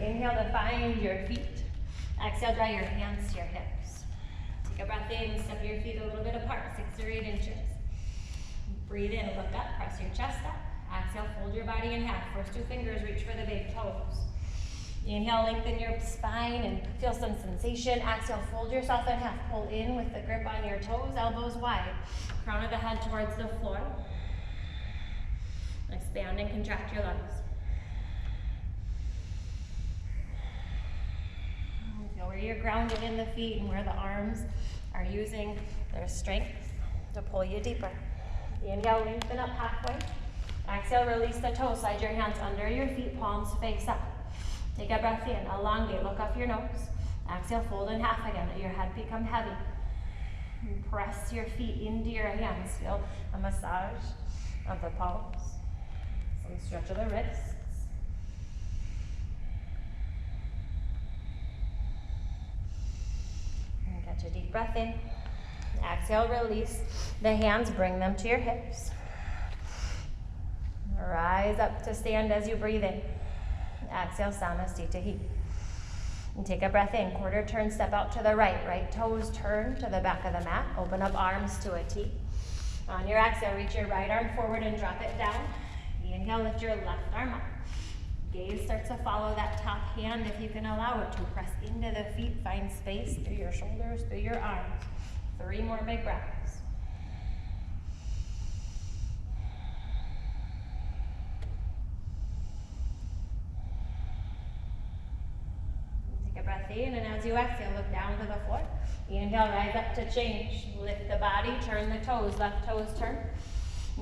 Inhale to find your feet. Exhale, draw your hands to your hips. Take a breath in, step your feet a little bit apart, 6 or 8 inches. Breathe in, look up, press your chest up. Exhale, fold your body in half. First 2 fingers, reach for the big toes. Inhale, lengthen your spine and feel some sensation. Exhale, fold yourself in half. Pull in with the grip on your toes, elbows wide. Crown of the head towards the floor. Expand and contract your lungs. Feel where you're grounded in the feet and where the arms are using their strength to pull you deeper. Inhale, lengthen up halfway. Exhale, release the toes. Slide your hands under your feet, palms face up. Take a breath in, elongate, look up your nose. Exhale, fold in half again, let your head become heavy. And press your feet into your hands. Feel a massage of the palms. Some stretch of the wrists. And catch a deep breath in. Exhale, release the hands, bring them to your hips. Rise up to stand as you breathe in. Exhale, Samasthita. And take a breath in, quarter turn, step out to the right. Right toes turn to the back of the mat. Open up arms to a T. On your exhale, reach your right arm forward and drop it down. Inhale, lift your left arm up. Gaze starts to follow that top hand if you can allow it to. Press into the feet, find space through your shoulders, through your arms. 3 more big breaths. Take a breath in, and as you exhale, look down to the floor. Inhale, rise up to change. Lift the body, turn the toes, left toes turn.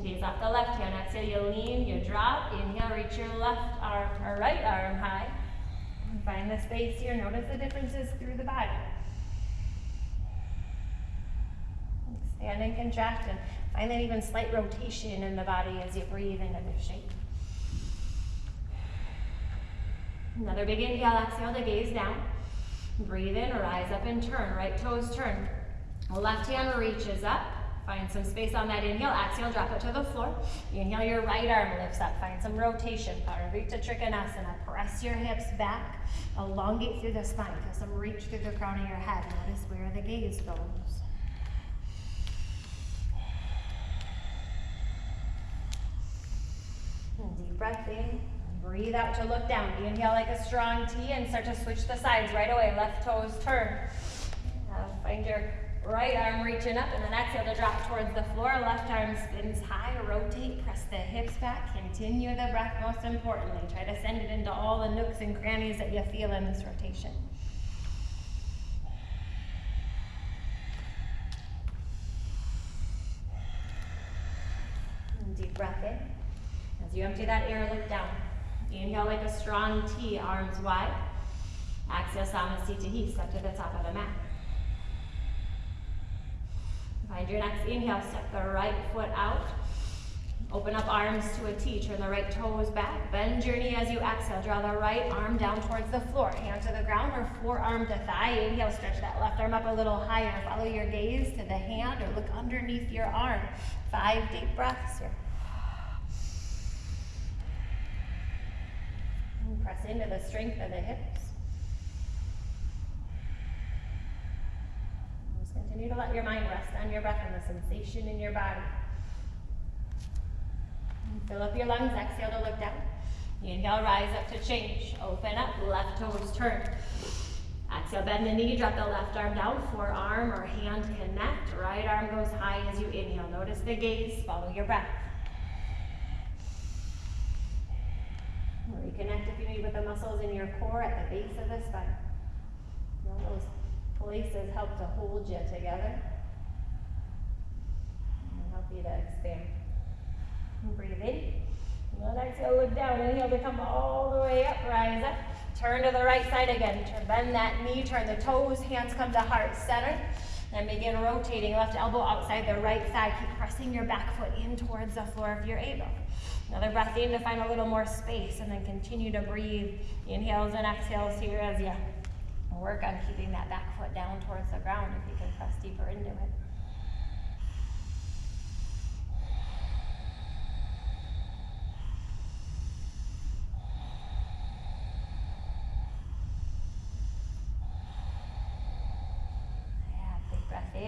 Gaze off the left hand. Exhale, you lean, you drop. Inhale, reach your left arm or right arm high. And find the space here. Notice the differences through the body. Expand and contract, and find that even slight rotation in the body as you breathe into this shape. Another big inhale, exhale to gaze down. Breathe in, rise up and turn. Right toes turn. Left hand reaches up. Find some space on that inhale. Exhale, drop it to the floor. Inhale, your right arm lifts up. Find some rotation. Parvarita Trikonasana. Press your hips back. Elongate through the spine. Feel some reach through the crown of your head. Notice where the gaze goes. And deep breath in. Breathe out to look down. Inhale like a strong T and start to switch the sides right away. Left toes turn. Find your right arm reaching up, and then exhale to drop towards the floor. Left arm spins high, rotate, press the hips back, continue the breath. Most importantly, try to send it into all the nooks and crannies that you feel in this rotation. And deep breath in. As you empty that air, look down. Inhale like a strong T, arms wide. Exhale, Samasthita. Step to the top of the mat. Find your next inhale, step the right foot out. Open up arms to a T, turn the right toes back. Bend your knee as you exhale. Draw the right arm down towards the floor. Hand to the ground or forearm to thigh. Inhale, stretch that left arm up a little higher. Follow your gaze to the hand or look underneath your arm. 5 deep breaths here. And press into the strength of the hips. Continue to let your mind rest on your breath and the sensation in your body. And fill up your lungs. Exhale to look down. Inhale, rise up to change. Open up, left toes turn. Exhale, bend the knee, drop the left arm down. Forearm or hand connect. Right arm goes high as you inhale. Notice the gaze, follow your breath. Reconnect if you need with the muscles in your core at the base of the spine. Feel those places help to hold you together and help you to expand. And breathe in. And then exhale, look down. Inhale to come all the way up, rise up. Turn to the right side again. Bend that knee, turn the toes, hands come to heart center. And begin rotating left elbow outside the right thigh. Keep pressing your back foot in towards the floor if you're able. Another breath in to find a little more space, and then continue to breathe. Inhales and exhales here as you work on keeping that back foot down towards the ground if you can press deeper into it.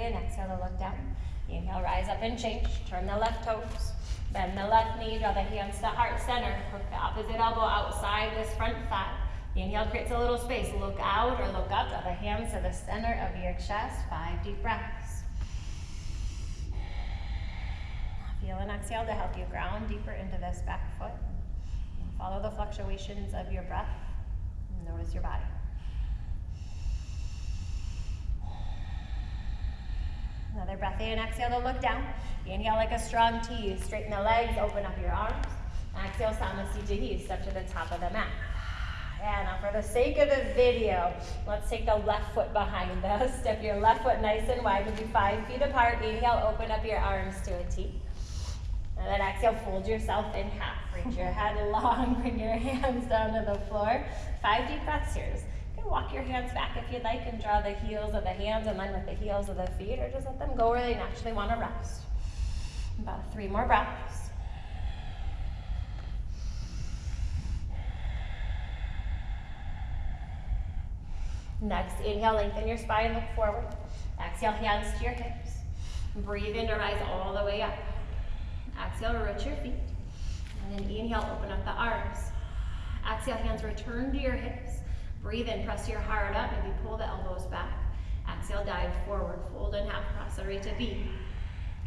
in, exhale to look down. Inhale, rise up and change. Turn the left toes. Bend the left knee, draw the hands to heart center. Hook the opposite elbow outside this front thigh. Inhale creates a little space. Look out or look up. Draw the hands to the center of your chest. 5 deep breaths. Feel an exhale to help you ground deeper into this back foot. Follow the fluctuations of your breath. Notice your body. Another breath in, exhale to look down. Inhale like a strong T. Straighten the legs, open up your arms. Exhale, Samasthiti. Step to the top of the mat. And now for the sake of the video, let's take the left foot behind us. Step your left foot nice and wide. We'll be 5 feet apart. Inhale, open up your arms to a T. And then exhale, fold yourself in half. Reach your head long, bring your hands down to the floor. 5 deep breaths here. You can walk your hands back if you'd like and draw the heels of the hands in line with the heels of the feet, or just let them go where they naturally want to rest. About 3 more breaths. Next, inhale, lengthen your spine, look forward. Exhale, hands to your hips. Breathe in to rise all the way up. Exhale, root your feet. And then inhale, open up the arms. Exhale, hands return to your hips. Breathe in, press your heart up, maybe pull the elbows back. Exhale, dive forward, fold in half, Prasarita B.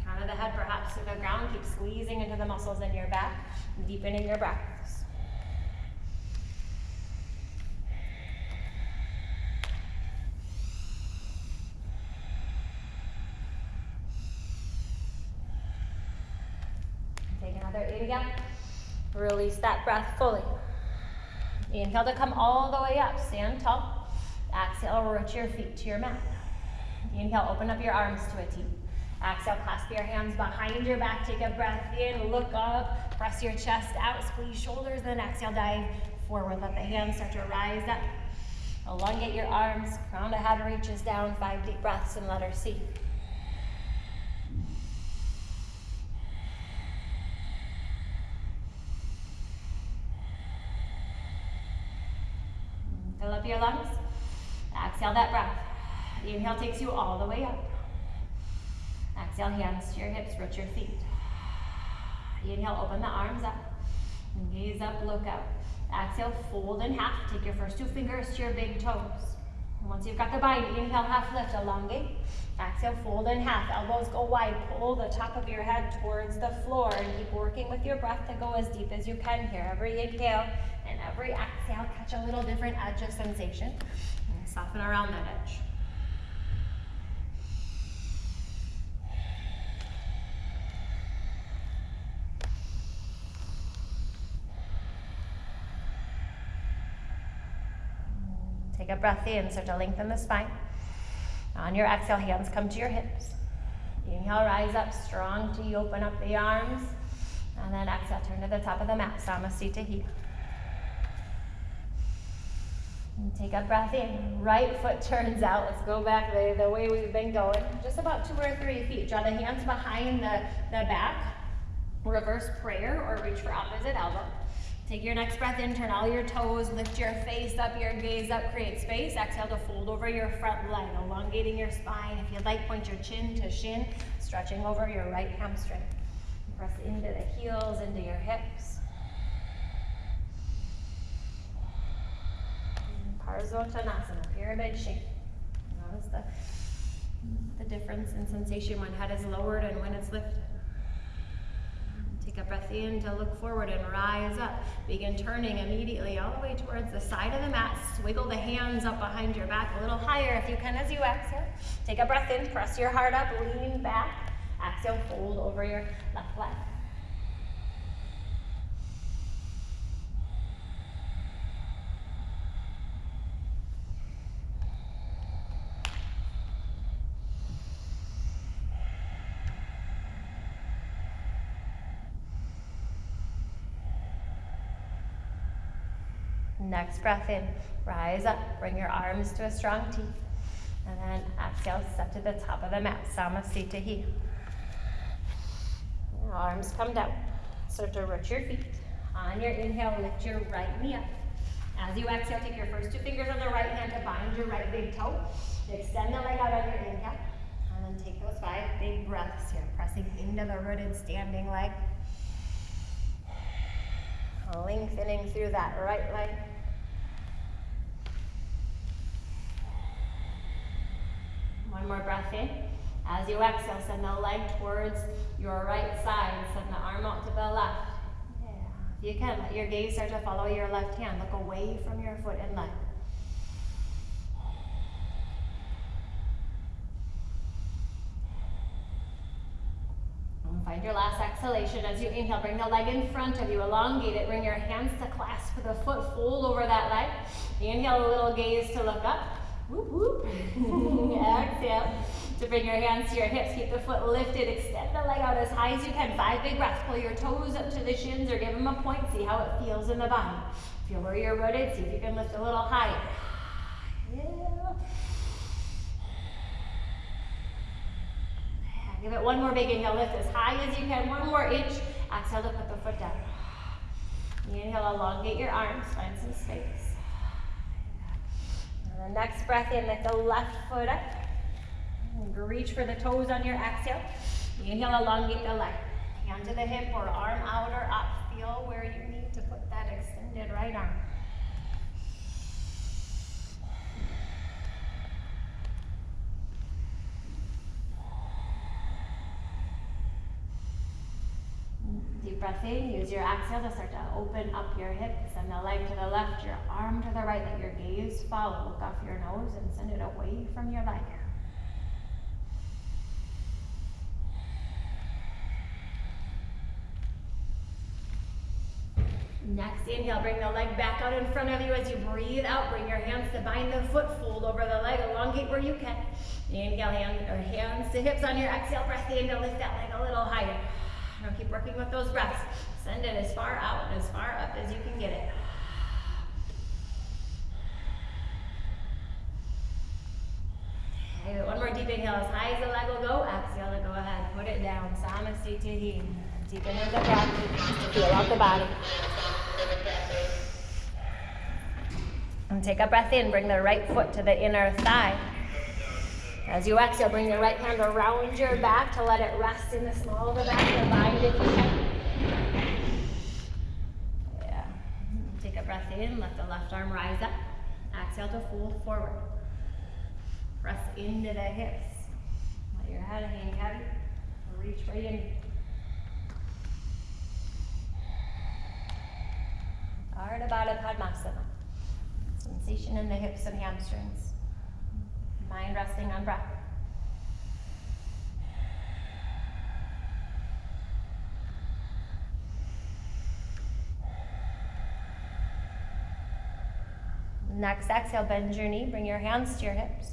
Crown of the head perhaps to the ground, keep squeezing into the muscles in your back, deepening your breaths. Take another inhale, release that breath fully. Inhale to come all the way up, stand tall. Exhale, root your feet to your mat. Inhale, open up your arms to a T. Exhale, clasp your hands behind your back, take a breath in, look up, press your chest out, squeeze shoulders, then exhale, dive forward. Let the hands start to rise up. Elongate your arms, crown of head reaches down, 5 deep breaths, and letter C. Fill up your lungs. Exhale that breath. Inhale takes you all the way up. Exhale, hands to your hips, root your feet. Inhale, open the arms up. Gaze up, look out. Exhale, fold in half. Take your first 2 fingers to your big toes. Once you've got the bind, inhale, half lift, elongate. Exhale, fold in half. Elbows go wide. Pull the top of your head towards the floor and keep working with your breath to go as deep as you can here. Every inhale and every exhale, catch a little different edge of sensation. And soften around that edge. Take a breath in, start to lengthen the spine. On your exhale, hands come to your hips. Inhale, rise up strong till you open up the arms. And then exhale, turn to the top of the mat, Samasthiti. And take a breath in. Right foot turns out. Let's go back the way we've been going. Just about 2 or 3 feet. Draw the hands behind the back. Reverse prayer or reach for opposite elbow. Take your next breath in, turn all your toes, lift your face up, your gaze up, create space. Exhale to fold over your front leg, elongating your spine. If you'd like, point your chin to shin, stretching over your right hamstring. Press into the heels, into your hips. Parsvottanasana, pyramid shape. Notice the difference in sensation when head is lowered and when it's lifted. Take a breath in to look forward and rise up. Begin turning immediately all the way towards the side of the mat. Swiggle the hands up behind your back a little higher if you can as you exhale. Take a breath in, press your heart up, lean back. Exhale, fold over your left leg. Next breath in, rise up, bring your arms to a strong T. And then exhale, step to the top of the mat, Samasthiti. Arms come down. Start to root your feet. On your inhale, lift your right knee up. As you exhale, take your first 2 fingers on the right hand to bind your right big toe. Extend the leg out on your inhale. And then take those 5 big breaths here, pressing into the rooted standing leg. Lengthening through that right leg. One more breath in. As you exhale, send the leg towards your right side. Send the arm out to the left. Yeah. If you can, let your gaze start to follow your left hand. Look away from your foot and leg. And find your last exhalation. As you inhale, bring the leg in front of you. Elongate it. Bring your hands to clasp the foot. Fold over that leg. Inhale, a little gaze to look up. Whoop, whoop. Exhale to bring your hands to your hips. Keep the foot lifted. Extend the leg out as high as you can. 5 big breaths. Pull your toes up to the shins or give them a point. See how it feels in the body. Feel where you're rooted. See if you can lift a little higher. Yeah. Give it one more big inhale. Lift as high as you can. 1 more inch. Exhale to put the foot down. Inhale, elongate your arms. Find some space. And the next breath in, lift the left foot up. And reach for the toes on your exhale. Inhale, elongate the leg. Hand to the hip or arm out or up. Feel where you need to put that extended right arm. Deep breath in, use your exhale to start to open up your hips. Send the leg to the left, your arm to the right. Let your gaze follow. Look off your nose and send it away from your leg. Next, inhale, bring the leg back out in front of you as you breathe out. Bring your hands to bind the foot, fold over the leg, elongate where you can. Inhale, hands to hips on your exhale. Breath in to lift that leg a little higher. Now keep working with those breaths. Send it as far out and as far up as you can get it. Okay, one more deep inhale, as high as the leg will go. Exhale to go ahead, put it down. Samasthiti. Deepen into the breath. Feel out the body. And take a breath in. Bring the right foot to the inner thigh. As you exhale, bring your right hand around your back to let it rest in the small of the back. Or bind if you can. Yeah. Take a breath in. Let the left arm rise up. Exhale to fold forward. Press into the hips. Let your head hang heavy. Reach where you need. Ardha Baddha Padmasana. Sensation in the hips and hamstrings. Mind resting on breath. Next, exhale, bend your knee. Bring your hands to your hips.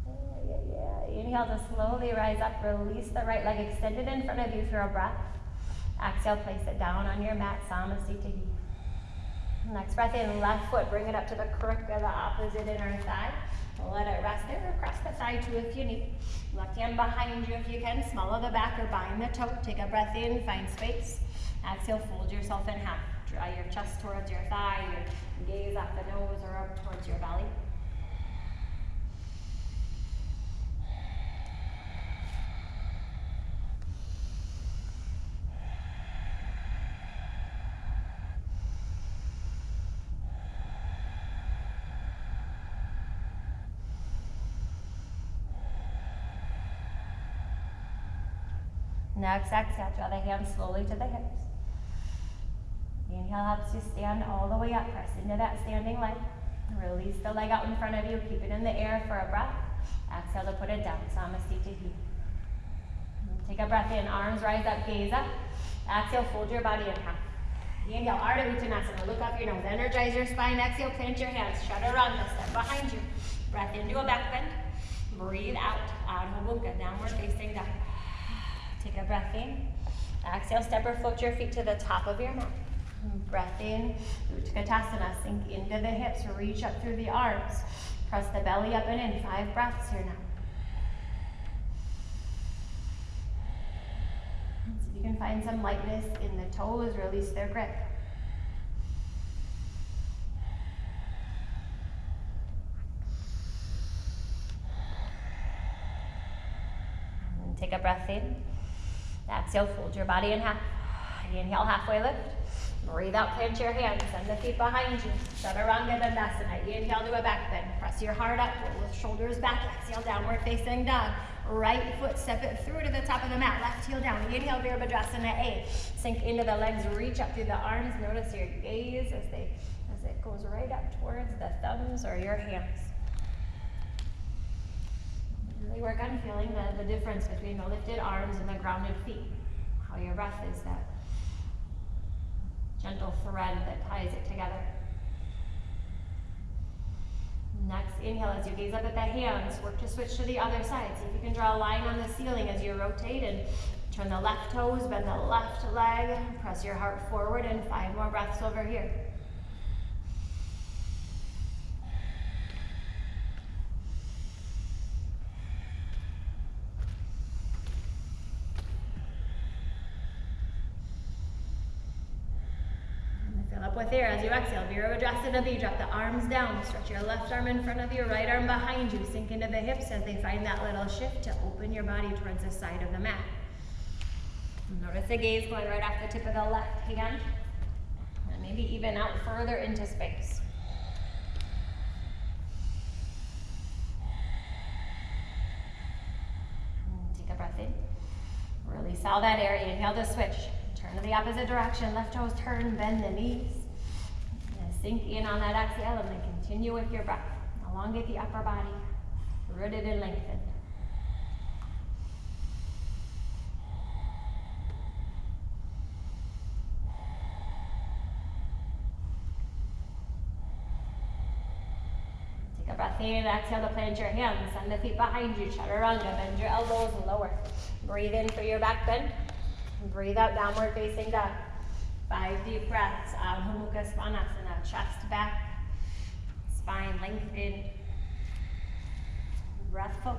Yeah. Inhale to slowly rise up. Release the right leg extended in front of you for a breath. Exhale, place it down on your mat. Samasthiti. Next breath in, left foot, bring it up to the crook of the opposite inner thigh. Let it rest there, or cross the thigh too if you need. Left hand behind you if you can, small of the back or bind the toe. Take a breath in, find space. Exhale, fold yourself in half. Draw your chest towards your thigh, your gaze up the nose or up towards your belly. Next, exhale, draw the hands slowly to the hips. Inhale helps you stand all the way up. Press into that standing leg. Release the leg out in front of you. Keep it in the air for a breath. Exhale to put it down. Samasthiti. Take a breath in. Arms rise up, gaze up. Exhale, fold your body in half. Inhale, Ardha Uttanasana. Look up your nose. Energize your spine. Exhale, plant your hands. Chaturanga, step behind you. Breath into a back bend. Breathe out. Adho Mukha, downward facing dog. Take a breath in. Exhale, step or float your feet to the top of your mat. Breath in, Utkatasana, sink into the hips, reach up through the arms. Press the belly up and in, 5 breaths here now. So you can find some lightness in the toes, release their grip. Take a breath in. Exhale, fold your body in half. Inhale, halfway lift. Breathe out, plant your hands, send the feet behind you. Chaturanga Dandasana. Inhale to a back bend. Press your heart up, roll the shoulders back. Exhale, downward facing dog. Right foot, step it through to the top of the mat. Left heel down. Inhale, Virabhadrasana A. Sink into the legs, reach up through the arms. Notice your gaze as it goes right up towards the thumbs or your hands. Really work on feeling the difference between the lifted arms and the grounded feet. How your breath is that gentle thread that ties it together. Next, inhale as you gaze up at the hands. Work to switch to the other side. See if you can draw a line on the ceiling as you rotate and turn the left toes, bend the left leg, press your heart forward, and 5 more breaths over here. Up with air as you exhale. Virabhadrasana B. Drop the arms down. Stretch your left arm in front of you, right arm behind you. Sink into the hips as they find that little shift to open your body towards the side of the mat. Notice the gaze going right off the tip of the left hand. And maybe even out further into space. Take a breath in. Release all that air. Inhale to switch. Turn to the opposite direction. Left toes turn, bend the knees. Sink in on that exhale and then continue with your breath. Elongate the upper body, rooted and lengthened. Take a breath in, exhale to plant your hands. Send the feet behind you, chaturanga. Bend your elbows lower. Breathe in for your back bend. Breathe out, downward facing dog. 5 deep breaths. Adho Mukha Svanasana. Chest back. Spine lengthened. Breathful.